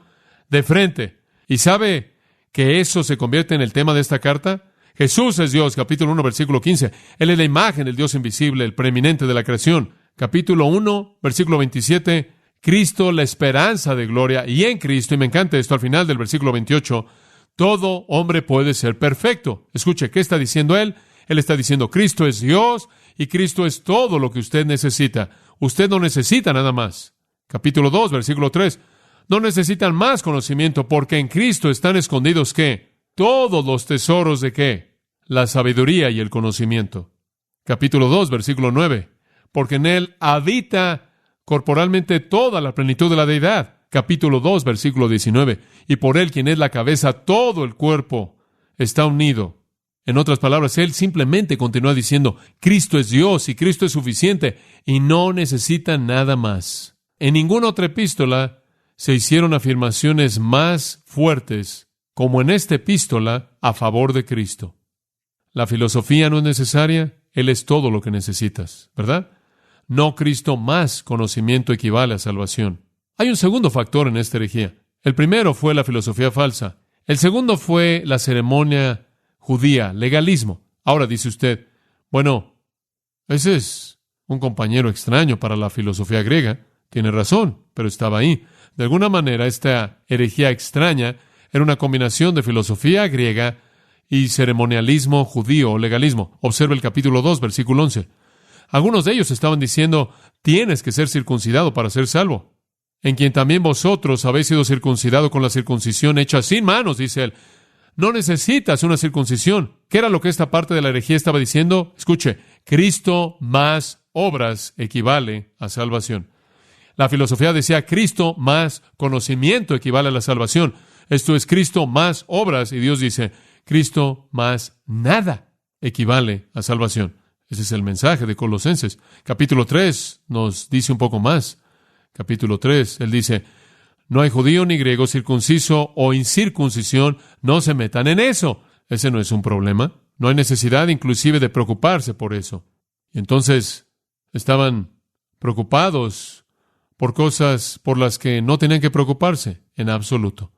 De frente. ¿Y sabe que eso se convierte en el tema de esta carta? Jesús es Dios, capítulo 1, versículo 15. Él es la imagen del Dios invisible, el preeminente de la creación. Capítulo 1, versículo 27. Cristo, la esperanza de gloria. Y en Cristo, y me encanta esto al final del versículo 28, todo hombre puede ser perfecto. Escuche, ¿qué está diciendo él? Él está diciendo: Cristo es Dios y Cristo es todo lo que usted necesita. Usted no necesita nada más. Capítulo 2, versículo 3. No necesitan más conocimiento, porque en Cristo están escondidos, ¿qué? Todos los tesoros de ¿qué? La sabiduría y el conocimiento. Capítulo 2, versículo 9. Porque en Él habita corporalmente toda la plenitud de la deidad. Capítulo 2, versículo 19. Y por Él, quien es la cabeza, todo el cuerpo está unido. En otras palabras, Él simplemente continúa diciendo: Cristo es Dios y Cristo es suficiente y no necesita nada más. En ninguna otra epístola se hicieron afirmaciones más fuertes como en esta epístola a favor de Cristo. La filosofía no es necesaria, Él es todo lo que necesitas, ¿verdad? No Cristo más conocimiento equivale a salvación. Hay un segundo factor en esta herejía. El primero fue la filosofía falsa. El segundo fue la ceremonia judía, legalismo. Ahora dice usted: bueno, ese es un compañero extraño para la filosofía griega. Tiene razón, pero estaba ahí. De alguna manera, esta herejía extraña era una combinación de filosofía griega y ceremonialismo judío o legalismo. Observe el capítulo 2, versículo 11. Algunos de ellos estaban diciendo, tienes que ser circuncidado para ser salvo. En quien también vosotros habéis sido circuncidado con la circuncisión hecha sin manos, dice él. No necesitas una circuncisión. ¿Qué era lo que esta parte de la herejía estaba diciendo? Escuche, Cristo más obras equivale a salvación. La filosofía decía, Cristo más conocimiento equivale a la salvación. Esto es Cristo más obras, y Dios dice, Cristo más nada equivale a salvación. Ese es el mensaje de Colosenses. Capítulo 3 nos dice un poco más. Capítulo 3, él dice, no hay judío ni griego, circunciso o incircuncisión, no se metan en eso. Ese no es un problema. No hay necesidad inclusive de preocuparse por eso. Y entonces estaban preocupados por cosas por las que no tenían que preocuparse en absoluto.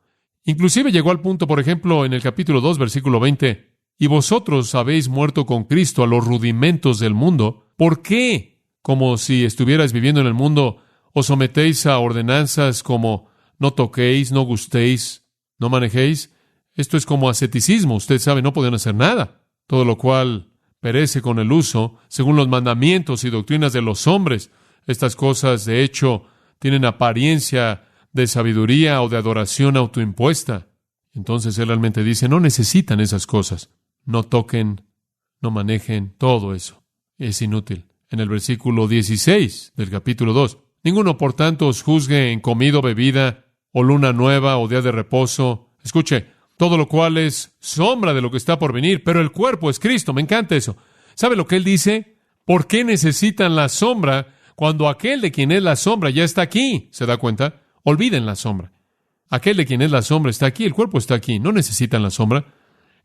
Inclusive llegó al punto, por ejemplo, en el capítulo 2, versículo 20, y vosotros habéis muerto con Cristo a los rudimentos del mundo. ¿Por qué? Como si estuvierais viviendo en el mundo, os sometéis a ordenanzas como no toquéis, no gustéis, no manejéis. Esto es como asceticismo. Usted sabe, no pueden hacer nada. Todo lo cual perece con el uso, según los mandamientos y doctrinas de los hombres. Estas cosas, de hecho, tienen apariencia de sabiduría o de adoración autoimpuesta. Entonces él realmente dice, no necesitan esas cosas. No toquen, no manejen, todo eso. Es inútil. En el versículo 16 del capítulo 2. Ninguno, por tanto, os juzgue en comida o bebida, o luna nueva, o día de reposo. Escuche, todo lo cual es sombra de lo que está por venir, pero el cuerpo es Cristo. Me encanta eso. ¿Sabe lo que él dice? ¿Por qué necesitan la sombra cuando aquel de quien es la sombra ya está aquí? ¿Se da cuenta? Olviden la sombra. Aquel de quien es la sombra está aquí, el cuerpo está aquí. No necesitan la sombra.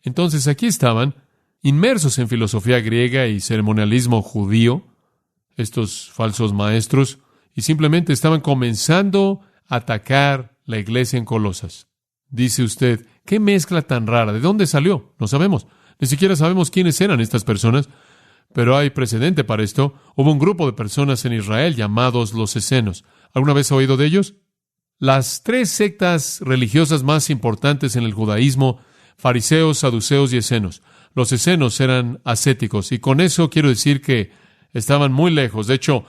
Entonces aquí estaban, inmersos en filosofía griega y ceremonialismo judío, estos falsos maestros, y simplemente estaban comenzando a atacar la iglesia en Colosas. Dice usted, ¿qué mezcla tan rara? ¿De dónde salió? No sabemos. Ni siquiera sabemos quiénes eran estas personas, pero hay precedente para esto. Hubo un grupo de personas en Israel llamados los essenos. ¿Alguna vez ha oído de ellos? Las tres sectas religiosas más importantes en el judaísmo: fariseos, saduceos y essenos. Los essenos eran ascéticos, y con eso quiero decir que estaban muy lejos. De hecho,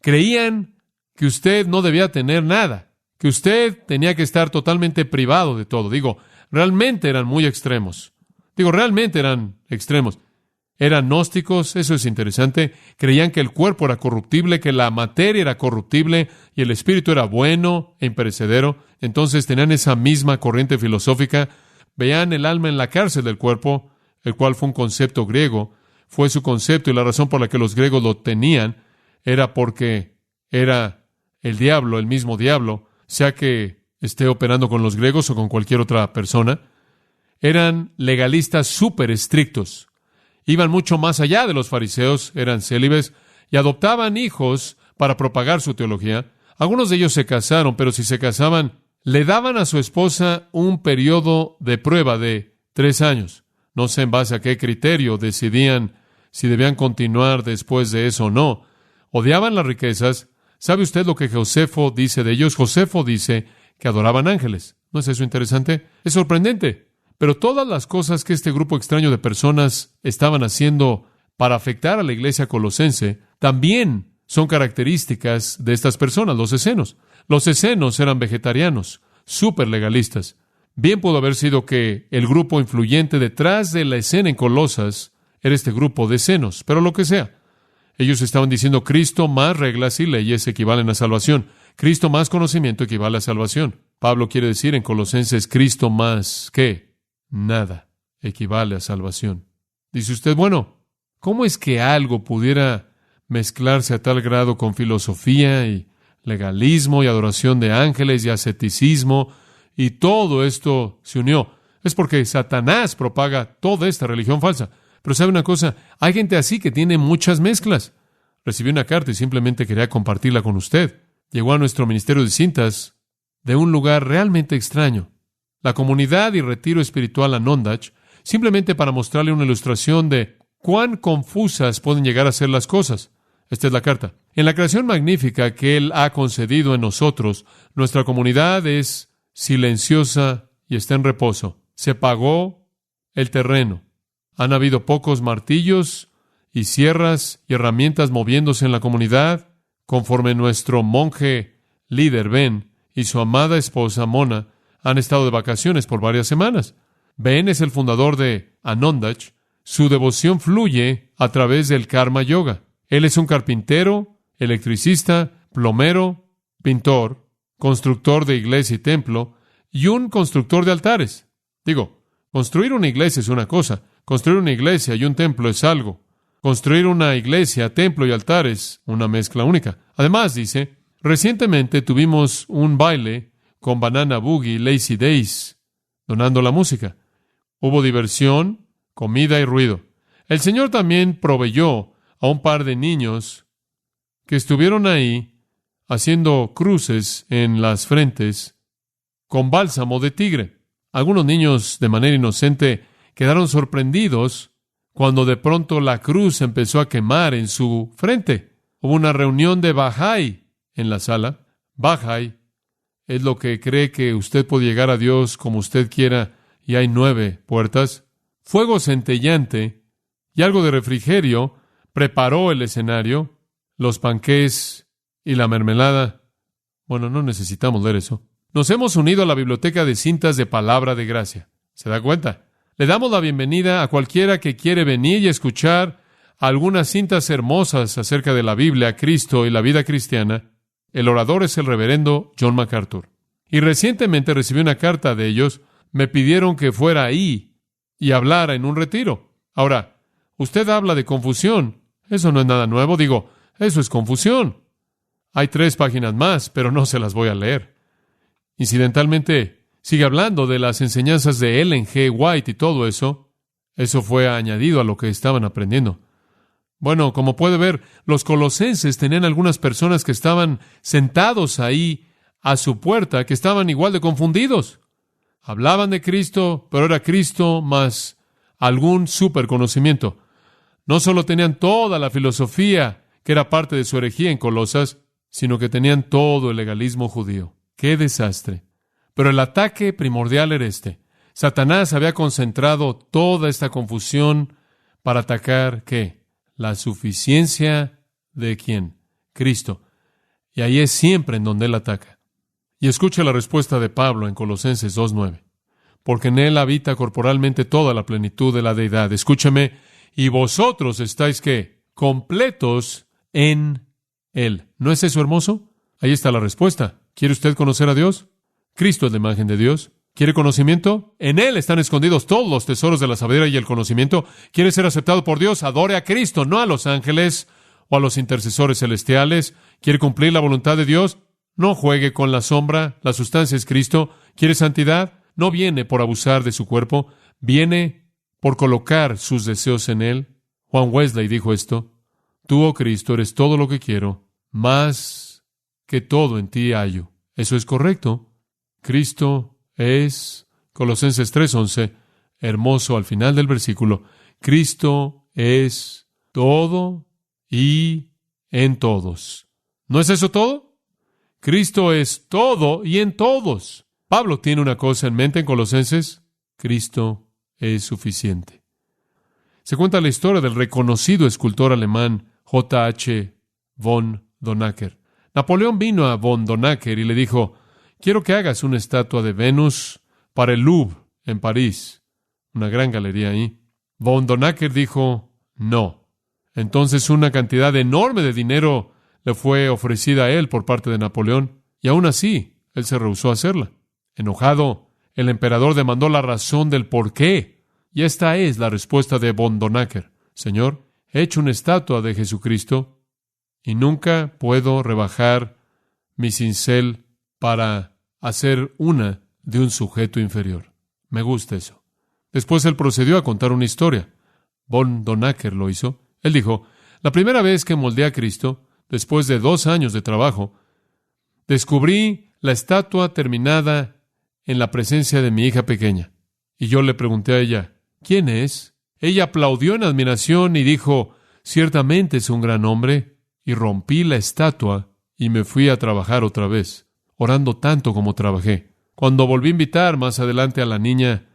creían que usted no debía tener nada, que usted tenía que estar totalmente privado de todo. Realmente eran muy extremos. Realmente eran extremos. Eran gnósticos, eso es interesante. Creían que el cuerpo era corruptible, que la materia era corruptible y el espíritu era bueno e imperecedero. Entonces tenían esa misma corriente filosófica. Veían el alma en la cárcel del cuerpo, el cual fue un concepto griego. Fue su concepto, y la razón por la que los griegos lo tenían era porque era el diablo, el mismo diablo, sea que esté operando con los griegos o con cualquier otra persona. Eran legalistas súper estrictos. Iban mucho más allá de los fariseos, eran célibes y adoptaban hijos para propagar su teología. Algunos de ellos se casaron, pero si se casaban, le daban a su esposa un periodo de prueba de 3 años. No sé en base a qué criterio decidían si debían continuar después de eso o no. Odiaban las riquezas. ¿Sabe usted lo que Josefo dice de ellos? Josefo dice que adoraban ángeles. ¿No es eso interesante? Es sorprendente. Pero todas las cosas que este grupo extraño de personas estaban haciendo para afectar a la iglesia colosense también son características de estas personas, los essenos. Los essenos eran vegetarianos, súper legalistas. Bien pudo haber sido que el grupo influyente detrás de la escena en Colosas era este grupo de essenos, pero lo que sea. Ellos estaban diciendo, Cristo más reglas y leyes equivalen a salvación. Cristo más conocimiento equivale a salvación. Pablo quiere decir en Colosenses, Cristo más, ¿qué? Nada equivale a salvación. Dice usted, bueno, ¿cómo es que algo pudiera mezclarse a tal grado con filosofía y legalismo y adoración de ángeles y asceticismo, y todo esto se unió? Es porque Satanás propaga toda esta religión falsa. Pero ¿sabe una cosa? Hay gente así que tiene muchas mezclas. Recibí una carta y simplemente quería compartirla con usted. Llegó a nuestro ministerio de cintas de un lugar realmente extraño, la comunidad y retiro espiritual Anondach, simplemente para mostrarle una ilustración de cuán confusas pueden llegar a ser las cosas. Esta es la carta. En la creación magnífica que Él ha concedido en nosotros, nuestra comunidad es silenciosa y está en reposo. Se pagó el terreno. Han habido pocos martillos y sierras y herramientas moviéndose en la comunidad, conforme nuestro monje líder Ben y su amada esposa Mona han estado de vacaciones por varias semanas. Ben es el fundador de Anondach. Su devoción fluye a través del Karma Yoga. Él es un carpintero, electricista, plomero, pintor, constructor de iglesia y templo, y un constructor de altares. Digo, construir una iglesia es una cosa, construir una iglesia y un templo es algo. Construir una iglesia, templo y altares, una mezcla única. Además, dice, recientemente tuvimos un baile con Banana Boogie y Lazy Days, donando la música. Hubo diversión, comida y ruido. El Señor también proveyó a un par de niños que estuvieron ahí haciendo cruces en las frentes con bálsamo de tigre. Algunos niños, de manera inocente, quedaron sorprendidos cuando de pronto la cruz empezó a quemar en su frente. Hubo una reunión de Bahá'í en la sala. Bahá'í es lo que cree que usted puede llegar a Dios como usted quiera, y hay 9 puertas. Fuego centellante y algo de refrigerio preparó el escenario, los panqués y la mermelada. Bueno, no necesitamos leer eso. Nos hemos unido a la biblioteca de cintas de palabra de gracia. ¿Se da cuenta? Le damos la bienvenida a cualquiera que quiere venir y escuchar algunas cintas hermosas acerca de la Biblia, Cristo y la vida cristiana. El orador es el reverendo John MacArthur. Y recientemente recibí una carta de ellos. Me pidieron que fuera ahí y hablara en un retiro. Ahora, usted habla de confusión. Eso no es nada nuevo. Digo, eso es confusión. Hay 3 páginas más, pero no se las voy a leer. Incidentalmente, sigue hablando de las enseñanzas de Ellen G. White y todo eso. Eso fue añadido a lo que estaban aprendiendo. Bueno, como puede ver, los colosenses tenían algunas personas que estaban sentados ahí a su puerta, que estaban igual de confundidos. Hablaban de Cristo, pero era Cristo más algún superconocimiento. No solo tenían toda la filosofía que era parte de su herejía en Colosas, sino que tenían todo el legalismo judío. ¡Qué desastre! Pero el ataque primordial era este. Satanás había concentrado toda esta confusión para atacar, ¿qué? La suficiencia de ¿quién? Cristo. Y ahí es siempre en donde él ataca. Y escuche la respuesta de Pablo en Colosenses 2:9. Porque en él habita corporalmente toda la plenitud de la deidad. Escúcheme, y vosotros estáis, ¿qué? Completos en él. ¿No es eso hermoso? Ahí está la respuesta. ¿Quiere usted conocer a Dios? Cristo es la imagen de Dios. ¿Quiere conocimiento? En él están escondidos todos los tesoros de la sabiduría y el conocimiento. ¿Quiere ser aceptado por Dios? Adore a Cristo, no a los ángeles o a los intercesores celestiales. ¿Quiere cumplir la voluntad de Dios? No juegue con la sombra. La sustancia es Cristo. ¿Quiere santidad? No viene por abusar de su cuerpo. Viene por colocar sus deseos en él. Juan Wesley dijo esto. Tú, oh Cristo, eres todo lo que quiero. Más que todo en ti hallo. Eso es correcto. Cristo es, Colosenses 3:11, hermoso al final del versículo. Cristo es todo y en todos. ¿No es eso todo? Cristo es todo y en todos. Pablo tiene una cosa en mente en Colosenses. Cristo es suficiente. Se cuenta la historia del reconocido escultor alemán J.H. von Donacker. Napoleón vino a von Donacker y le dijo, quiero que hagas una estatua de Venus para el Louvre en París. Una gran galería ahí. Von Donacker dijo, no. Entonces una cantidad enorme de dinero le fue ofrecida a él por parte de Napoleón, y aún así, él se rehusó a hacerla. Enojado, el emperador demandó la razón del por qué, y esta es la respuesta de von Donacker. Señor, he hecho una estatua de Jesucristo, y nunca puedo rebajar mi cincel para hacer una de un sujeto inferior. Me gusta eso. Después él procedió a contar una historia. Von Donacker lo hizo. Él dijo, la primera vez que moldeé a Cristo, después de 2 años de trabajo, descubrí la estatua terminada en la presencia de mi hija pequeña. Y yo le pregunté a ella, ¿quién es? Ella aplaudió en admiración y dijo, ciertamente es un gran hombre. Y rompí la estatua y me fui a trabajar otra vez, orando tanto como trabajé. Cuando volví a invitar más adelante a la niña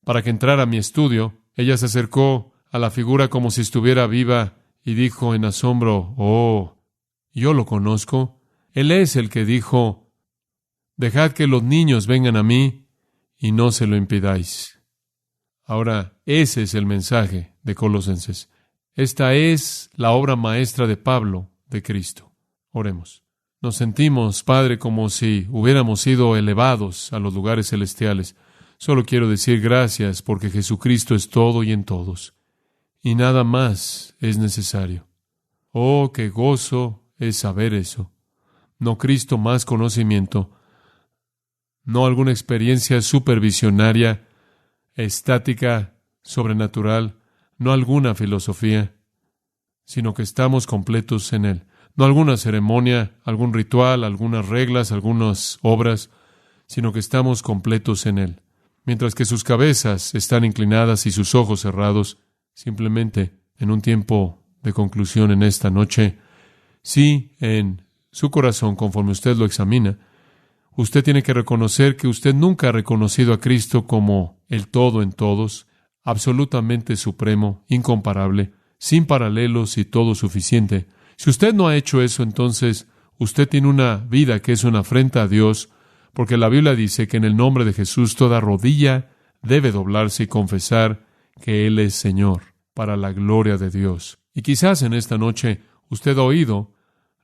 para que entrara a mi estudio, ella se acercó a la figura como si estuviera viva y dijo en asombro, oh, yo lo conozco. Él es el que dijo, dejad que los niños vengan a mí y no se lo impidáis. Ahora, ese es el mensaje de Colosenses. Esta es la obra maestra de Pablo, de Cristo. Oremos. Nos sentimos, Padre, como si hubiéramos sido elevados a los lugares celestiales. Solo quiero decir gracias porque Jesucristo es todo y en todos. Y nada más es necesario. Oh, qué gozo es saber eso. No Cristo más conocimiento, no alguna experiencia supervisionaria, estática, sobrenatural, no alguna filosofía, sino que estamos completos en Él. No alguna ceremonia, algún ritual, algunas reglas, algunas obras, sino que estamos completos en Él. Mientras que sus cabezas están inclinadas y sus ojos cerrados, simplemente en un tiempo de conclusión en esta noche, sí, en su corazón, conforme usted lo examina, usted tiene que reconocer que usted nunca ha reconocido a Cristo como el todo en todos, absolutamente supremo, incomparable, sin paralelos y todo suficiente. Si usted no ha hecho eso, entonces usted tiene una vida que es una afrenta a Dios, porque la Biblia dice que en el nombre de Jesús toda rodilla debe doblarse y confesar que Él es Señor, para la gloria de Dios. Y quizás en esta noche usted ha oído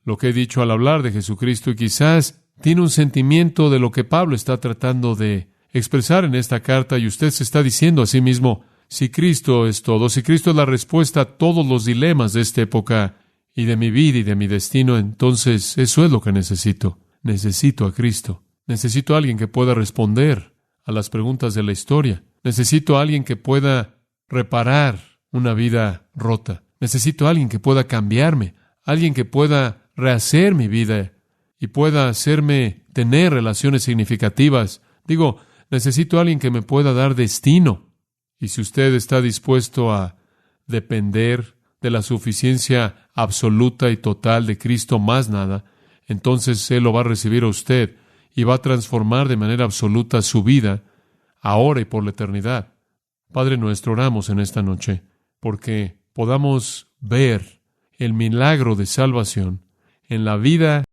lo que he dicho al hablar de Jesucristo y quizás tiene un sentimiento de lo que Pablo está tratando de expresar en esta carta y usted se está diciendo a sí mismo, si Cristo es todo, si Cristo es la respuesta a todos los dilemas de esta época y de mi vida y de mi destino, entonces eso es lo que necesito. Necesito a Cristo. Necesito a alguien que pueda responder a las preguntas de la historia. Necesito a alguien que pueda reparar una vida rota. Necesito a alguien que pueda cambiarme, alguien que pueda rehacer mi vida y pueda hacerme tener relaciones significativas. Necesito a alguien que me pueda dar destino. Y si usted está dispuesto a depender de la suficiencia absoluta y total de Cristo más nada, entonces Él lo va a recibir a usted y va a transformar de manera absoluta su vida, ahora y por la eternidad. Padre nuestro, oramos en esta noche porque podamos ver el milagro de salvación en la vida